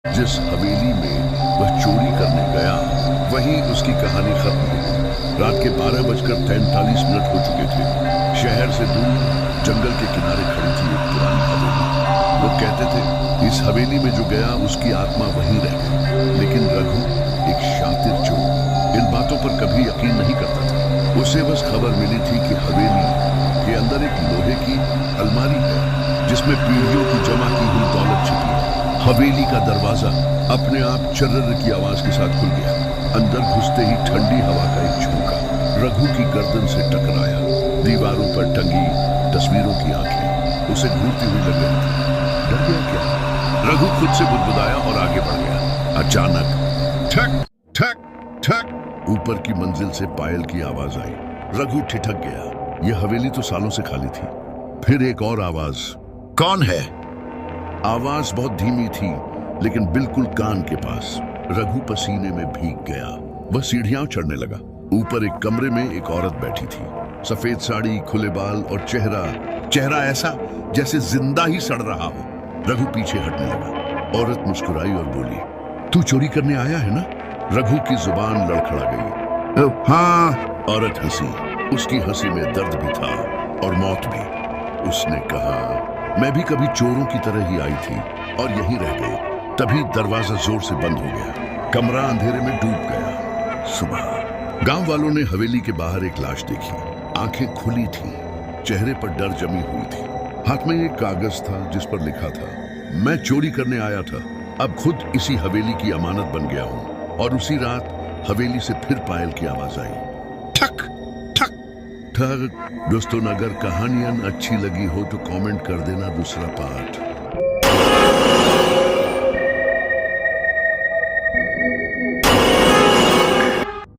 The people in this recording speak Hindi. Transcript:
जिस हवेली में वह चोरी करने गया वहीं उसकी कहानी खत्म हुई। रात के 12:43 हो चुके थे। शहर से दूर जंगल के किनारे खड़ी थी एक पुरानी हवेली। लोग कहते थे इस हवेली में जो गया उसकी आत्मा वहीं रह गई। लेकिन रघु एक शातिर चोर इन बातों पर कभी यकीन नहीं करता था। उसे बस खबर मिली थी कि हवेली के अंदर एक लोहे की अलमारी है जिसमें पीढ़ियों की जमा की हुई दौलत छिपी है। हवेली का दरवाजा अपने आप चर्र की आवाज के साथ खुल गया। अंदर घुसते ही ठंडी हवा का एक झोंका रघु की गर्दन से टकराया। दीवारों पर टंगी तस्वीरों की आंखें उसे घूरती हुई लग रही थी। डर गया क्या? रघु खुद से बुदबुदाया और आगे बढ़ गया। अचानक ठक ठक ठक ऊपर की मंजिल से पायल की आवाज आई। रघु ठिठक गया। यह हवेली तो सालों से खाली थी। फिर एक और आवाज, कौन है? आवाज बहुत धीमी थी लेकिन बिल्कुल कान के पास। रघु पसीने में भीग गया। वह सीढ़ियां चढ़ने लगा। ऊपर एक कमरे में एक औरत बैठी थी। सफेद साड़ी, खुले बाल और चेहरा ऐसा जैसे जिंदा ही सड़ रहा हो। रघु पीछे हटने लगा। औरत मुस्कुराई और बोली, तू चोरी करने आया है ना? रघु की जुबान लड़खड़ा गई। हाँ। औरत हंसी। उसकी हंसी में दर्द भी था और मौत भी। उसने कहा, मैं भी कभी चोरों की तरह ही आई थी और यहीं रह गई। तभी दरवाजा जोर से बंद हो गया। कमरा अंधेरे में डूब गया। सुबह गांव वालों ने हवेली के बाहर एक लाश देखी। आंखें खुली थीं, चेहरे पर डर जमी हुई थी। हाथ में एक कागज था जिस पर लिखा था, मैं चोरी करने आया था, अब खुद इसी हवेली की अमानत बन गया हूं। और उसी रात हवेली से फिर पायल की आवाज आई, ठक ठक ठक। दोस्तों, अगर कहानियां अच्छी लगी हो तो कमेंट कर देना दूसरा पार्ट।